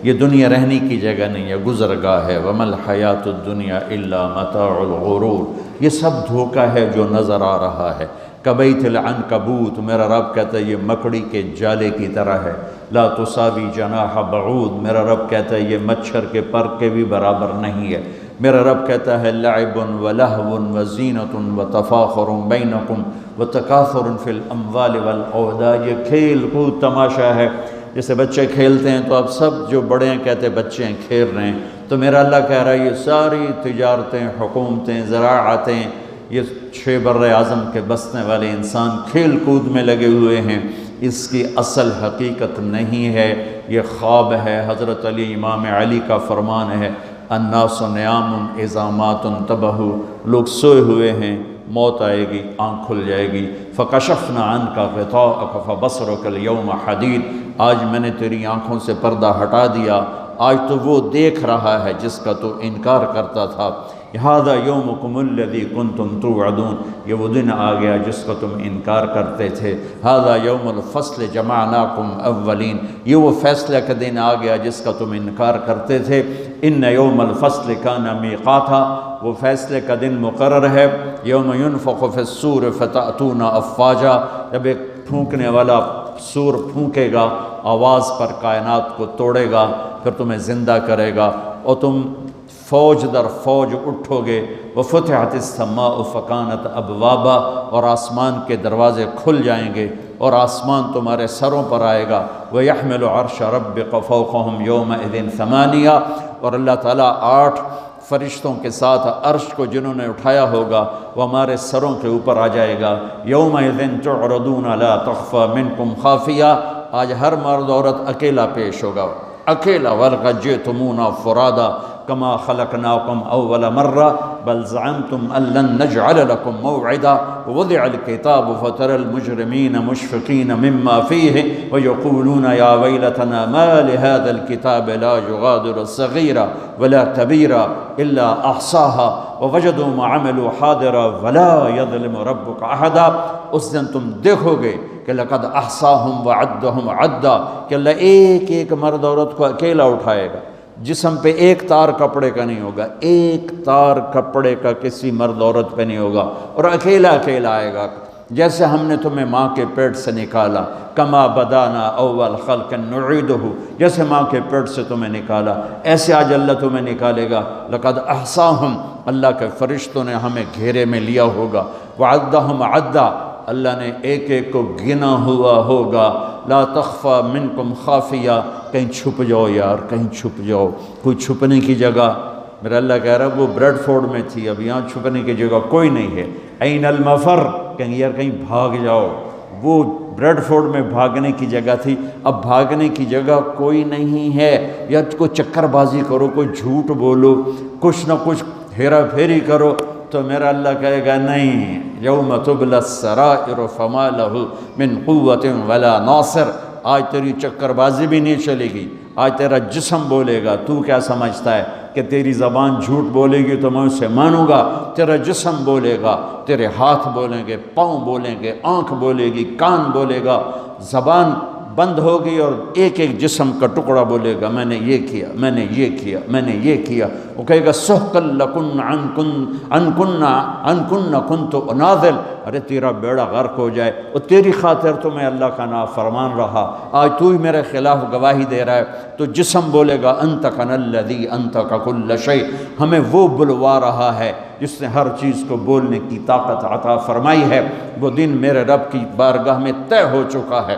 یہ دنیا رہنے کی جگہ نہیں ہے، گزرگاہ ہے۔ وَمَا الْحَيَاةُ الدُّنْيَا إِلَّا مَتَاعُ الْغُرُورِ، یہ سب دھوکہ ہے جو نظر آ رہا ہے۔ کَبَيْتِ الْعَنْكَبُوتِ، میرا رب کہتا ہے یہ مکڑی کے جالے کی طرح ہے۔ لا تساوی جناح بعود، میرا رب کہتا ہے یہ مچھر کے پر کے بھی برابر نہیں ہے۔ میرا رب کہتا ہے لعب ولہو وزینۃ وتفاخر بینکم وتکاثر فی الاموال والاولاد، یہ کھیل کود تماشا ہے۔ جیسے بچے کھیلتے ہیں تو اب سب جو بڑے ہیں کہتے ہیں بچے ہیں کھیل رہے ہیں، تو میرا اللہ کہہ رہا ہے یہ ساری تجارتیں، حکومتیں، زراعتیں، یہ 6 بر اعظم کے بسنے والے انسان کھیل کود میں لگے ہوئے ہیں، اس کی اصل حقیقت نہیں ہے، یہ خواب ہے۔ حضرت علی امام علی کا فرمان ہے الناس نیام اذا مات انتبہوا، لوگ سوئے ہوئے ہیں، موت آئے گی آنکھ کھل جائے گی۔ فکشفنا عنک غطاءک فبصرک اليوم حدید، آج میں نے تیری آنکھوں سے پردہ ہٹا دیا، آج تو وہ دیکھ رہا ہے جس کا تو انکار کرتا تھا۔ ھذا یومکم الذی کنتم توعدون، یہ وہ دن آ گیا جس کا تم انکار کرتے تھے۔ ھذا یوم الفصل جمعناکم اولین، یہ وہ فیصلہ کا دن آ گیا جس کا تم انکار کرتے تھے۔ ان یوم الفصل کان میقاتا، وہ فیصلے کا دن مقرر ہے۔ یوم ینفخ فی الصور فتأتون افواجا، جب ایک پھونکنے والا سور پھونکے گا، آواز پر کائنات کو توڑے گا، پھر تمہیں زندہ کرے گا اور تم فوج در فوج اٹھو گے۔ وفتحت السماء فکانت ابوابا، اور آسمان کے دروازے کھل جائیں گے اور آسمان تمہارے سروں پر آئے گا۔ وَيَحْمِلُ عَرْشَ رَبِّكَ فَوْقَهُمْ يَوْمَئِذٍ ثَمَانِيَةٌ، اور اللہ تعالیٰ 8 فرشتوں کے ساتھ عرش کو جنہوں نے اٹھایا ہوگا وہ ہمارے سروں کے اوپر آ جائے گا۔ يَوْمَئِذٍ تُعْرَضُونَ لَا تَخْفَى مِنْكُمْ خَافِيَةٌ، آج ہر مرد عورت اکیلا پیش ہوگا، اکیلا۔ وَلَقَدْ جِئْتُمُونَا فُرَادَىٰ كما خلقناكم اول مرة بل زعمتم ان لن نجعل لكم موعدا ووضع الكتاب فترى المجرمين مشفقين مما فيه ويقولون يا ويلتنا ما لهذا الكتاب لا يغادر صغيرا ولا كبيرا الا احصاها ووجدوا ما عملوا حاضرا ولا يظلم ربك احدا۔ اس دن تم دیکھو گے کہ لقد احصاهم وعدهم عدا، کہ اللہ ایک ایک مرد عورت کو اکیلا اٹھائے گا، جسم پہ ایک تار کپڑے کا نہیں ہوگا، ایک تار کپڑے کا کسی مرد عورت پہ نہیں ہوگا، اور اکیلا اکیلا آئے گا۔ جیسے ہم نے تمہیں ماں کے پیٹ سے نکالا، کما بدانا اول خلق نعیدہ، جیسے ماں کے پیٹ سے تمہیں نکالا ایسے آج اللہ تمہیں نکالے گا۔ لقد احصاہم، اللہ کے فرشتوں نے ہمیں گھیرے میں لیا ہوگا۔ وعدہم عدا، اللہ نے ایک ایک کو گنا ہوا ہوگا۔ لا تخفى منکم خافیہ، کہیں چھپ جاؤ یار، کہیں چھپ جاؤ، کوئی چھپنے کی جگہ۔ میرا اللہ کہہ رہا ہے وہ بریڈ فورڈ میں تھی، اب یہاں چھپنے کی جگہ کوئی نہیں ہے۔ این المفر، کہیں یار کہیں بھاگ جاؤ، وہ بریڈ فورڈ میں بھاگنے کی جگہ تھی، اب بھاگنے کی جگہ کوئی نہیں ہے۔ یا کوئی چکر بازی کرو، کوئی جھوٹ بولو، کچھ نہ کچھ ہیرا پھیری کرو، تو میرا اللہ کہے گا نہیں، یوم تبلی السرائر فما لہ من قوت ولا ناصر، آج تیری چکر بازی بھی نہیں چلے گی، آج تیرا جسم بولے گا۔ تو کیا سمجھتا ہے کہ تیری زبان جھوٹ بولے گی تو میں اسے مانوں گا؟ تیرا جسم بولے گا، تیرے ہاتھ بولیں گے، پاؤں بولیں گے، آنکھ بولے گی، کان بولے گا، زبان بند ہوگی اور ایک ایک جسم کا ٹکڑا بولے گا میں نے یہ کیا، میں نے یہ کیا، میں نے یہ کیا۔ وہ کہے گا سحقا لکن ان کن کنت اناذل، ارے تیرا بیڑا غرق ہو جائے، اور تیری خاطر تو میں اللہ کا نافرمان رہا، آج تو ہی میرے خلاف گواہی دے رہا ہے۔ تو جسم بولے گا انطقنا الذی انطق کل شیء، ہمیں وہ بلوا رہا ہے جس نے ہر چیز کو بولنے کی طاقت عطا فرمائی ہے۔ وہ دن میرے رب کی بارگاہ میں طے ہو چکا ہے،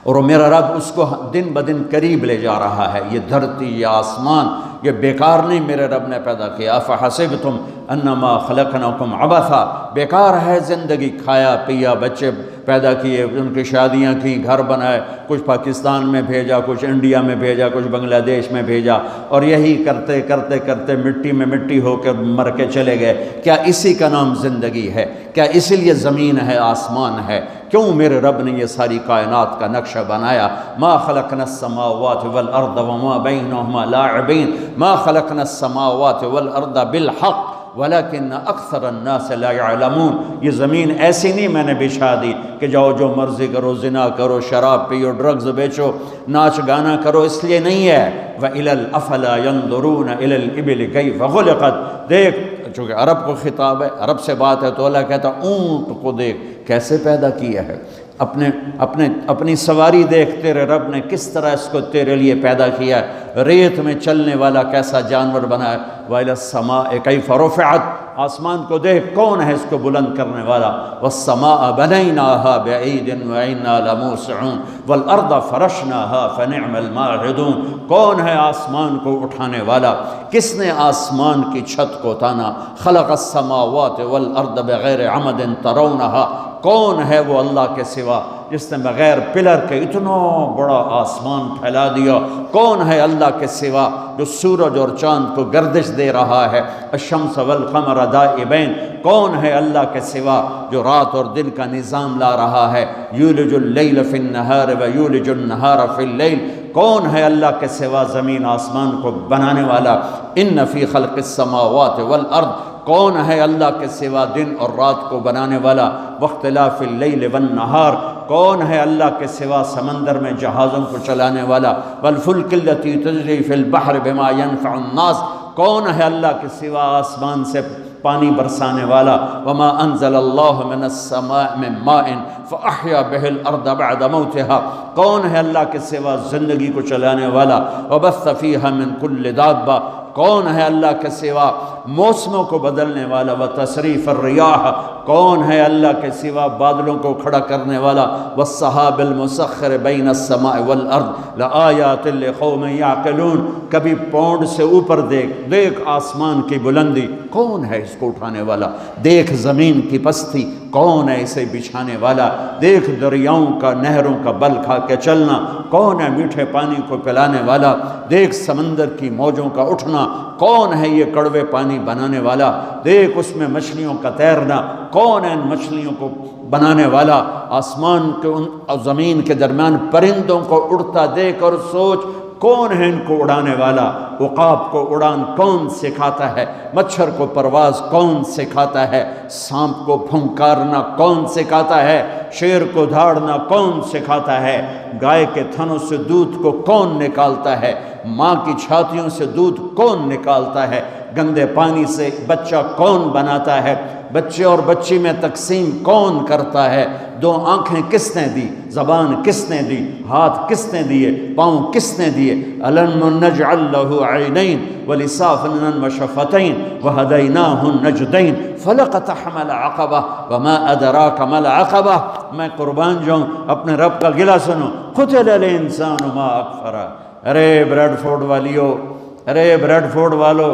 اور میرا رب اس کو دن بدن قریب لے جا رہا ہے۔ یہ دھرتی، یہ آسمان، یہ بیکار نہیں میرے رب نے پیدا کیا۔ افحسبتم انما خلقناکم عبثا، بیکار ہے زندگی، کھایا پیا، بچے پیدا کیے، ان کی شادیاں کی، گھر بنائے، کچھ پاکستان میں بھیجا، کچھ انڈیا میں بھیجا، کچھ بنگلہ دیش میں بھیجا، اور یہی کرتے کرتے کرتے مٹی میں مٹی ہو کے مر کے چلے گئے۔ کیا اسی کا نام زندگی ہے؟ کیا اسی لیے زمین ہے، آسمان ہے؟ کیوں میرے رب نے یہ ساری کائنات کا نقشہ بنایا؟ ما خلقنا السماوات والارض وما بینہما لاعبین، ما خلقنا السماوات والارض بالحق، ولکن اکثر الناس لا یعلمون، یہ زمین ایسی نہیں میں نے بچھا دی کہ جاؤ جو مرضی کرو، زنا کرو، شراب پیو، ڈرگز بیچو، ناچ گانا کرو، اس لیے نہیں ہے۔ وَإِلَى الْأَفَلَا يَنْظُرُونَ إِلَى الْإِبِلِ كَيْفَ خُلِقَتْ، دیکھ، چونکہ عرب کو خطاب ہے، عرب سے بات ہے، تو اللہ کہتا اونٹ کو دیکھ کیسے پیدا کیا ہے، اپنی سواری دیکھ، تیرے رب نے کس طرح اس کو تیرے لیے پیدا کیا ہے، ریت میں چلنے والا کیسا جانور بنا ہے۔ وَإِلَى السَّمَاءِ كَيْفَ رُفِعَتْ، آسمان کو دیکھ کون ہے اس کو بلند کرنے والا۔ وَالسَّمَاءَ بَنَيْنَاهَا بِأَيْدٍ وَإِنَّا لَمُوسِعُونَ وَالْأَرْضَ فَرَشْنَاهَا فَنِعْمَ الْمَاهِدُونَ، کون ہے آسمان کو اٹھانے والا، کس نے آسمان کی چھت کو تانا۔ خَلَقَ السَّمَاوَاتِ وَالْأَرْضَ بِغَيْرِ عَمَدٍ تَرَوْنَهَا، کون ہے وہ اللہ کے سوا جس نے بغیر پلر کے اتنا بڑا آسمان پھیلا دیا؟ کون ہے اللہ کے سوا جو سورج اور چاند کو گردش دے رہا ہے؟ الشمس والقمر دائبین، کون ہے اللہ کے سوا جو رات اور دن کا نظام لا رہا ہے؟ یولج اللیل فی النہار ویولج النہار فی اللیل، کون ہے اللہ کے سوا زمین آسمان کو بنانے والا؟ ان فی خلق السماوات والارض، کون ہے اللہ کے سوا دن اور رات کو بنانے والا؟ واختلاف اللیل والنہار، کون ہے اللہ کے سوا سمندر میں جہازوں کو چلانے والا؟ والفلک التی تجری فی البحر بما ينفع الناس، کون ہے اللہ کے سوا آسمان سے پانی برسانے والا؟ وما انزل اللہ من السماء من ماء فاحیا به الارض بعد موتها، کون ہے اللہ کے سوا زندگی کو چلانے والا؟ وبث فیہا من کل دابہ، کون ہے اللہ کے سوا موسموں کو بدلنے والا؟ وتصریف الریاح، کون ہے اللہ کے سوا بادلوں کو کھڑا کرنے والا؟ والسحاب المسخر بین السماء والارض لآیات لقوم یعقلون، کبھی پونڈ سے اوپر دیکھ آسمان کی بلندی، کون ہے اس کو اٹھانے والا؟ دیکھ زمین کی پستی، کون ہے اسے بچھانے والا؟ دیکھ دریاؤں کا، نہروں کا بل کھا کے چلنا، کون ہے میٹھے پانی کو پلانے والا؟ دیکھ سمندر کی موجوں کا اٹھنا، کون ہے یہ کڑوے پانی بنانے والا؟ دیکھ اس میں مچھلیوں کا تیرنا، کون ہے ان مچھلیوں کو بنانے والا؟ آسمان کے اور زمین کے درمیان پرندوں کو اڑتا دیکھ اور سوچ، کون ہے ان کو اڑانے والا؟ عقاب کو اڑان کون سکھاتا ہے؟ مچھر کو پرواز کون سکھاتا ہے؟ سانپ کو پھنکارنا کون سکھاتا ہے؟ شیر کو دھاڑنا کون سکھاتا ہے؟ گائے کے تھنوں سے دودھ کو کون نکالتا ہے؟ ماں کی چھاتیوں سے دودھ کون نکالتا ہے؟ گندے پانی سے بچہ کون بناتا ہے؟ بچے اور بچی میں تقسیم کون کرتا ہے؟ دو آنکھیں کس نے دی؟ زبان کس نے دی؟ ہاتھ کس نے دیے؟ پاؤں کس نے دیے؟ أَلَمْ نَجْعَلْ لَهُ عَيْنَيْنِ وَلِسَانًا وَشَفَتَيْنِ وَهَدَيْنَاهُ النَّجْدَيْنِ فَلَقَتَحْمَ الْعَقَبَةَ وَمَا أَدْرَاكَ مَا الْعَقَبَةُ، میں قربان جاؤں، اپنے رب کا گلہ سنو، قُتِلَ الْإِنسَانُ مَا أَكْفَرَهُ، ارے بریڈ فورڈ والیو، ارے بریڈ فورڈ والو،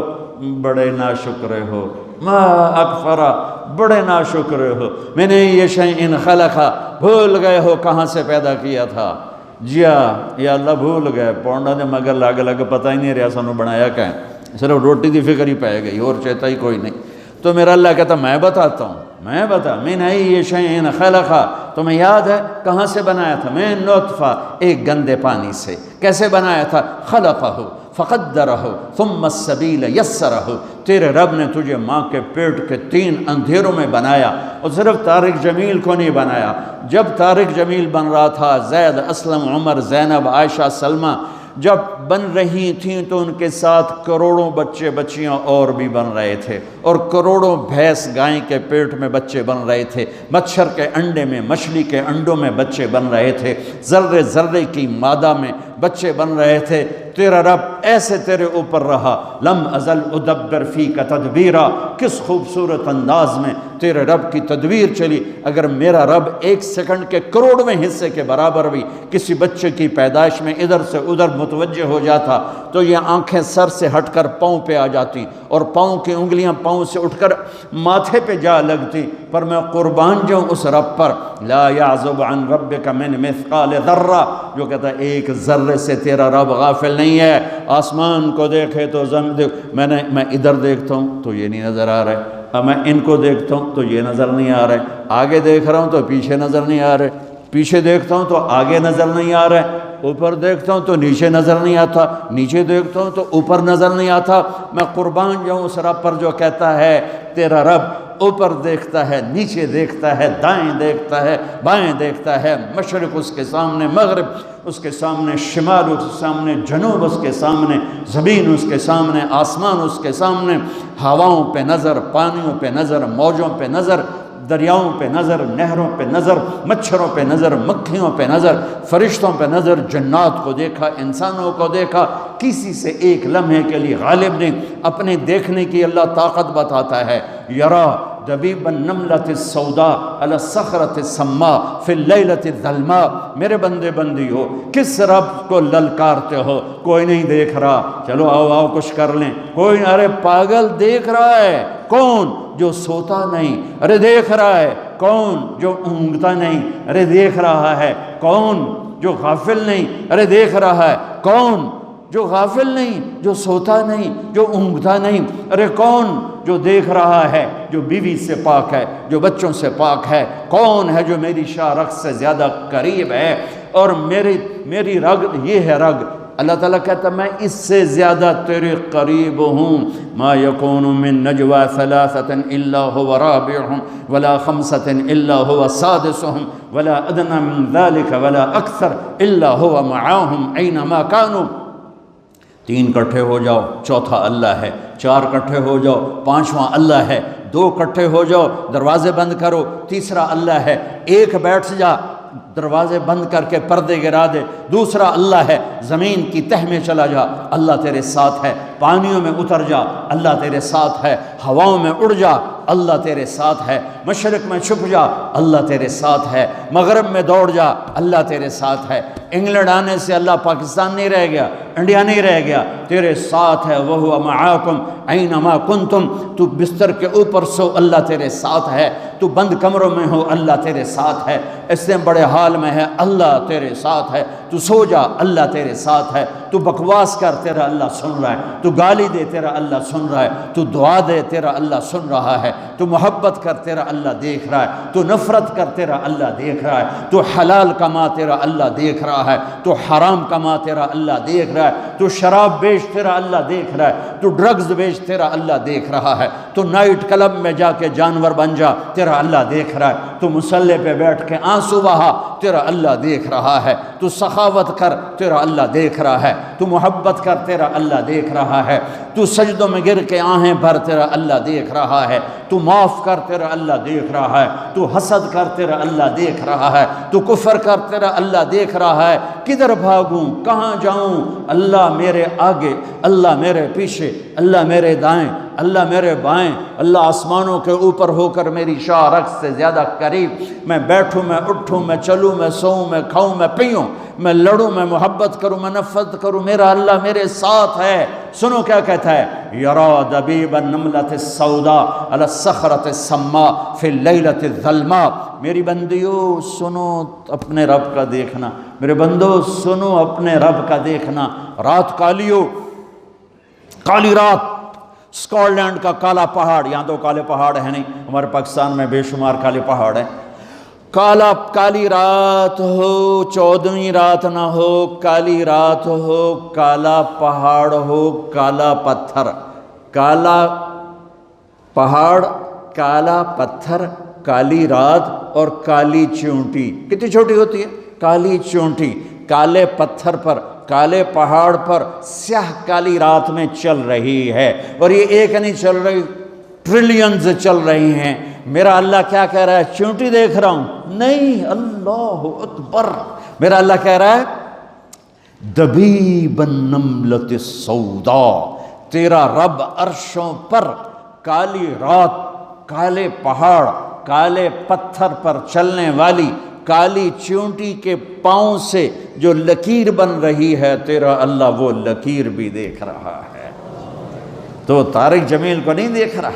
بڑے ناشکرے ہو، ما اکفرا، بڑے ناشکرے ہو، میں نے یہ شیئن خلقا، بھول گئے ہو کہاں سے پیدا کیا تھا؟ جیا یا اللہ بھول گئے، پونڈا نے مگر لگ پتہ ہی نہیں رہا سانو بنایا کہیں، صرف روٹی دی فکر ہی پائے گئی اور چاہتا ہی کوئی نہیں۔ تو میرا اللہ کہتا میں بتاتا ہوں، میں بتا، من ای شیئن خلقا، تمہیں یاد ہے کہاں سے بنایا تھا؟ میں نطفہ، ایک گندے پانی سے۔ کیسے بنایا تھا؟ خلقہ فقدرہ ثم السبیل یسرہ، تیرے رب نے تجھے ماں کے پیٹ کے 3 اندھیروں میں بنایا، اور صرف طارق جمیل کو نہیں بنایا۔ جب طارق جمیل بن رہا تھا، زید، اسلم، عمر، زینب، عائشہ، سلمہ جب بن رہی تھیں تو ان کے ساتھ کروڑوں بچے بچیاں اور بھی بن رہے تھے، اور کروڑوں بھینس گائیں کے پیٹ میں بچے بن رہے تھے، مچھر کے انڈے میں، مچھلی کے انڈوں میں بچے بن رہے تھے، ذرے ذرے کی مادہ میں بچے بن رہے تھے۔ تیرا رب ایسے تیرے اوپر رہا، لم ازل ادبر فیک تدبیرا، کس خوبصورت انداز میں تیرے رب کی تدبیر چلی۔ اگر میرا رب 1 سیکنڈ کے کروڑویں حصے کے برابر بھی کسی بچے کی پیدائش میں ادھر سے ادھر متوجہ ہو جاتا تو یہ آنکھیں سر سے ہٹ کر پاؤں پہ آ جاتی، اور پاؤں کی انگلیاں پاؤں سے اٹھ کر ماتھے پہ جا لگتی۔ پر میں قربان جاؤں اس رب پر، لا یعزب عن ربک من مثقال ذرہ، جو کہتا ہے 1 ذرے سے تیرا رب غافل نہیں ہے۔ آسمان کو دیکھے تو میں ادھر دیکھتا ہوں تو یہ نہیں نظر آ رہا ہے، اب میں ان کو دیکھتا ہوں تو یہ نظر نہیں آ رہا ہے، آگے دیکھ رہا ہوں تو پیچھے نظر نہیں آ رہا ہے، پیچھے دیکھتا ہوں تو آگے نظر نہیں آ رہا ہے۔ اوپر دیکھتا ہوں تو نیچے نظر نہیں آتا، نیچے دیکھتا ہوں تو اوپر نظر نہیں آتا۔ میں قربان جاؤں اس رب پر جو کہتا ہے تیرا رب اوپر دیکھتا ہے، نیچے دیکھتا ہے، دائیں دیکھتا ہے، بائیں دیکھتا ہے، مشرق اس کے سامنے، مغرب اس کے سامنے، شمال اس کے سامنے، جنوب اس کے سامنے، زمین اس کے سامنے، آسمان اس کے سامنے، ہواؤں پہ نظر، پانیوں پہ نظر، موجوں پہ نظر، دریاؤں پہ نظر، نہروں پہ نظر، مچھروں پہ نظر، مکھیوں پہ نظر، فرشتوں پہ نظر، جنات کو دیکھا، انسانوں کو دیکھا، کسی سے ایک لمحے کے لیے غالب نہیں۔ اپنے دیکھنے کی اللہ طاقت بتاتا ہے، یرا دبیب النملۃ السوداء علی الصخرۃ السماء فی اللیلۃ الظلماء۔ میرے بندے بندیو، کس رب کو للکارتے ہو؟ کوئی نہیں دیکھ رہا، چلو آؤ آؤ کچھ کر لیں، کوئی، ارے پاگل دیکھ رہا ہے، کون؟ جو سوتا نہیں، ارے دیکھ رہا ہے، کون؟ جو اونگتا نہیں، ارے دیکھ رہا ہے، کون؟ جو غافل نہیں، ارے دیکھ رہا ہے، کون؟ جو غافل نہیں، جو سوتا نہیں، جو اونگتا نہیں، ارے کون؟ جو دیکھ رہا ہے، جو بیوی سے پاک ہے، جو بچوں سے پاک ہے، کون ہے جو میری شاہ رگ سے زیادہ قریب ہے؟ اور میری رگ یہ ہے رگ، اللہ تعالیٰ کہتا ہے میں اس سے زیادہ تیرے قریب ہوں۔ ما یکون من نجوى ثلاثة الا هو رابعهم ولا خمسة الا هو سادسهم ولا ادنى من ذلك ولا اکثر الا هو معاهم اینما كانوا۔ تین کٹھے ہو جاؤ، چوتھا اللہ ہے، چار کٹھے ہو جاؤ، پانچواں اللہ ہے، دو کٹھے ہو جاؤ، دروازے بند کرو، تیسرا اللہ ہے، ایک بیٹھ جا، دروازے بند کر کے پردے گرا دے، دوسرا اللہ ہے، زمین کی تہ میں چلا جا، اللہ تیرے ساتھ ہے، پانیوں میں اتر جا، اللہ تیرے ساتھ ہے، ہواؤں میں اڑ جا، اللہ تیرے ساتھ ہے، مشرق میں چھپ جا، اللہ تیرے ساتھ ہے، مغرب میں دوڑ جا، اللہ تیرے ساتھ ہے۔ انگلینڈ آنے سے اللہ پاکستان نہیں رہ گیا، انڈیا نہیں رہ گیا، تیرے ساتھ ہے، وَهُوَ مَعَاكُمْ أَيْنَمَا كُنْتُمْ۔ تو بستر کے اوپر سو، اللہ تیرے ساتھ ہے، تو بند کمروں میں ہو، اللہ تیرے ساتھ ہے، اس سے بڑے حال میں ہے، اللہ تیرے ساتھ ہے، تو سو جا، اللہ تیرے ساتھ ہے، تو بکواس کر، تیرا اللہ سن رہا ہے، تو گالی دے، تیرا اللہ سن رہا ہے، تو دعا دے، تیرا اللہ سن رہا ہے، تو محبت کر، تیرا اللہ دیکھ رہا ہے، تو نفرت کر، تیرا اللہ دیکھ رہا ہے، تو حلال کما، تیرا اللہ دیکھ رہا ہے، تو حرام کما، تیرا اللہ دیکھ رہا ہے، تو شراب بیچ، تیرا اللہ دیکھ رہا ہے، تو ڈرگز بیچ، تیرا اللہ دیکھ رہا ہے، تو نائٹ کلب میں جا کے جانور بن جا، تیرا اللہ دیکھ رہا ہے، تو مصلی پہ بیٹھ کے آنسو بہا، تیرا اللہ دیکھ رہا ہے، تو سخاوت کر، تیرا اللہ دیکھ رہا ہے، تو محبت کر، تیرا اللہ دیکھ رہا ہے، تو سجدوں میں گر کے آہیں بھر، تیرا اللہ دیکھ رہا ہے، تو معاف کر، تیرا اللہ دیکھ رہا ہے، تو حسد کر، تیرا اللہ دیکھ رہا ہے، تو کفر کر، تیرا اللہ دیکھ رہا ہے، کدھر بھاگوں، کہاں جاؤں؟ اللہ میرے آگے، اللہ میرے پیچھے، اللہ میرے دائیں، اللہ میرے بائیں، اللہ آسمانوں کے اوپر ہو کر میری شاہ رگ سے زیادہ قریب۔ میں بیٹھوں، میں اٹھوں، میں چلوں، میں سوؤں، میں کھاؤں، میں پیوں، میں لڑوں، میں محبت کروں، میں نفرت کروں، میرا اللہ میرے ساتھ ہے۔ سنو کیا کہتا ہے، یرا دبیب النملۃ السوداء علی الصخرۃ السماء فی اللیلۃ الظلماء۔ میری بندیو سنو اپنے رب کا دیکھنا، میرے بندو سنو اپنے رب کا دیکھنا۔ رات کالی ہو، کالی رات، اسکاٹ لینڈ کا کالا پہاڑ، یہاں تو کالے پہاڑ ہیں نہیں، ہمارے پاکستان میں بے شمار کالے پہاڑ ہیں۔ کالی رات ہو، 14ویں رات نہ ہو، کالی رات ہو، کالا پہاڑ ہو، کالا پتھر، کالا پہاڑ، کالا پتھر، کالی رات اور کالی چونٹی۔ کتنی چھوٹی ہوتی ہے کالی چونٹی؟ کالے پتھر پر، کالے پہاڑ پر، سیاہ کالی رات میں چل رہی ہے، اور یہ ایک نہیں چل رہی، ٹریلینز چل رہی ہیں۔ میرا اللہ کیا کہہ رہا ہے؟ چونٹی دیکھ رہا ہوں؟ نہیں، اللہ اکبر۔ میرا اللہ کہہ رہا ہے دبیب النملۃ السوداء، تیرا رب عرشوں پر کالی رات، کالے پہاڑ، کالے پتھر پر چلنے والی کالی چونٹی کے پاؤں سے جو لکیر بن رہی ہے، تیرا اللہ وہ لکیر بھی دیکھ رہا ہے۔ تو طارق جمیل کو نہیں دیکھ رہا،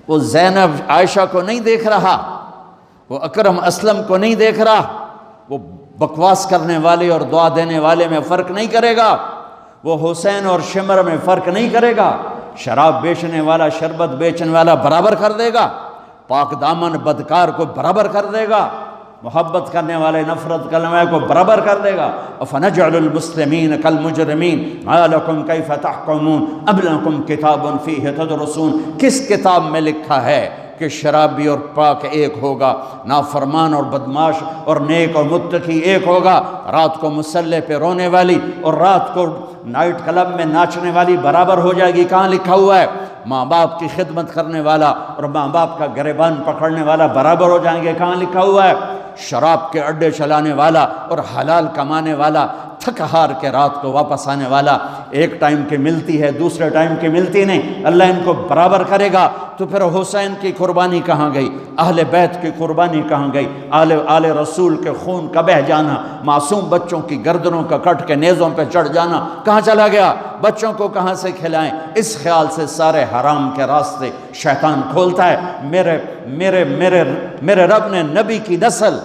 وہ زینب عائشہ کو نہیں دیکھ رہا، وہ اکرم اسلم کو نہیں دیکھ رہا، وہ بکواس کرنے والے اور دعا دینے والے میں فرق نہیں کرے گا، وہ حسین اور شمر میں فرق نہیں کرے گا، شراب بیچنے والا شربت بیچنے والا برابر کر دے گا، پاک دامن بدکار کو برابر کر دے گا، محبت کرنے والے نفرت کرنے والے کو برابر کر دے گا۔ فَنَجْعَلُ الْمُسْلِمِينَ كَالْمُجْرِمِينَ مَا لَكُمْ كَيْفَ تَحْكُمُونَ أَمْ لَكُمْ كِتَابٌ فِيهِ تَدْرُسُونَ، کس کتاب میں لکھا ہے کہ شرابی اور پاک ایک ہوگا، نافرمان اور بدماش اور نیک اور متقی ایک ہوگا، رات کو مسلح پہ رونے والی اور رات کو نائٹ کلب میں ناچنے والی برابر ہو جائے گی؟ کہاں لکھا ہوا ہے؟ ماں باپ کی خدمت کرنے والا اور ماں باپ کا گریبان پکڑنے والا برابر ہو جائیں گے؟ کہاں لکھا ہوا ہے؟ شراب کے اڈے چلانے والا اور حلال کمانے والا، تھک ہار کے رات کو واپس آنے والا، ایک ٹائم کی ملتی ہے دوسرے ٹائم کی ملتی نہیں، اللہ ان کو برابر کرے گا۔ تو پھر حسین کی قربانی کہاں گئی؟ اہل بیت کی قربانی کہاں گئی؟ آل رسول کے خون کا بہہ جانا، معصوم بچوں کی گردنوں کا کٹ کے نیزوں پہ چڑھ جانا کہاں چلا گیا؟ بچوں کو کہاں سے کھلائیں؟ اس خیال سے سارے حرام کے راستے شیطان کھولتا ہے۔ میرے رب نے نبی کی نسل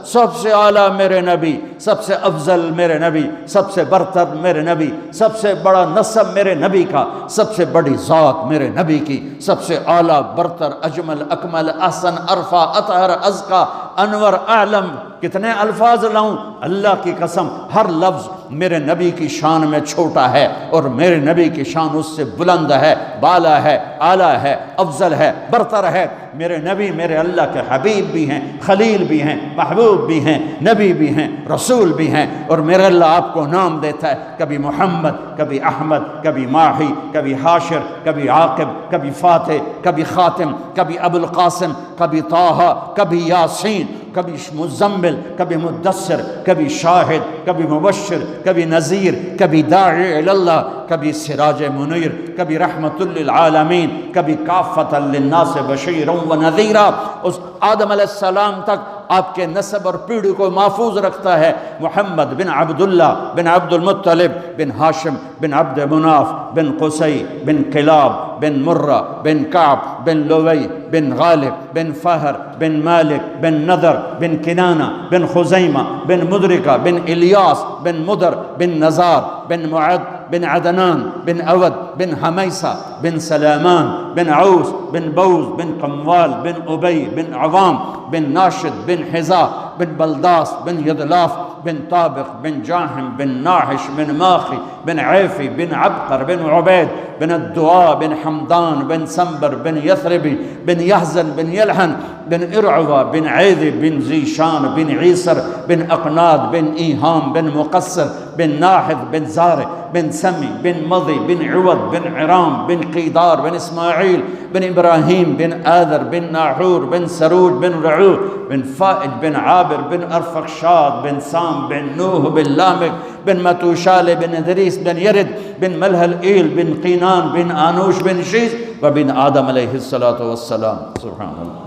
سب سے اعلیٰ میرے نبی، سب سے افضل میرے نبی، سب سے برتر میرے نبی، سب سے بڑا نسب میرے نبی کا، سب سے بڑی ذات میرے نبی کی، سب سے اعلیٰ برتر اجمل اکمل احسن ارفع اطہر ازکا انور اعلم، کتنے الفاظ لاؤں؟ اللہ کی قسم ہر لفظ میرے نبی کی شان میں چھوٹا ہے اور میرے نبی کی شان اس سے بلند ہے، بالا ہے، اعلیٰ ہے، افضل ہے، برتر ہے۔ میرے نبی میرے اللہ کے حبیب بھی ہیں، خلیل بھی ہیں، محبوب بھی ہیں، نبی بھی ہیں، رسول بھی ہیں، اور میرے اللہ آپ کو نام دیتا ہے، کبھی محمد، کبھی احمد، کبھی ماہی، کبھی حاشر، کبھی عاقب، کبھی فاتح، کبھی خاتم، کبھی ابو القاسم، کبھی طٰہٰ، کبھی یاسین، کبھی مزمل، کبھی مدثر، کبھی شاہد، کبھی مبشر، کبھی نذیر، کبھی داعی الی اللہ، کبھی سراج منیر، کبھی رحمت للعالمین، کبھی کافۃ للناس بشیرا و نذیرا۔ اس آدم علیہ السلام تک آپ کے نسب اور پیڑھی کو محفوظ رکھتا ہے۔ محمد بن عبداللہ بن عبد المطلب بن ہاشم بن عبد مناف بن قصی بن کلاب بن مرہ بن کعب بن لوی بن غالب بن فہر بن مالک بن نضر بن کنانہ بن خزیمہ بن مدرکہ بن الیاس بن مدر بن نزار بن معد بن عدنان بن اود بن حمیسہ بن سلامان بن عوس بن بوز بن قموال بن ابی بن عوام بن ناشد بن حذاء بن بلداس بن یدلاف بن طابق بن جاہم بن ناحش بن ماخی بن عیفی بن عبقر بن عبید بن الدعاء بن حمدان بن سنبر بن یثربی بن یحزن بن یلحن بن ارعوہ بن عیدی بن زیشان بن عیسر بن اقناد بن ایہام بن مقصر بن ناحد بن زارع بن سمی بن مضی بن عوض بن عرام بن قیدار بن اسماعیل بن ابراہیم بن آذر بن ناحور بن سروج بن رعو بن فائد بن عابر بن ارفخشاد بن سام بن نوح بن لامک بن متوشال بن ادریس بن یرد بن ملہل ایل بن قینان بن آنوش بن شیز وبن آدم علیہ الصلاۃ والسلام۔ سبحان اللہ۔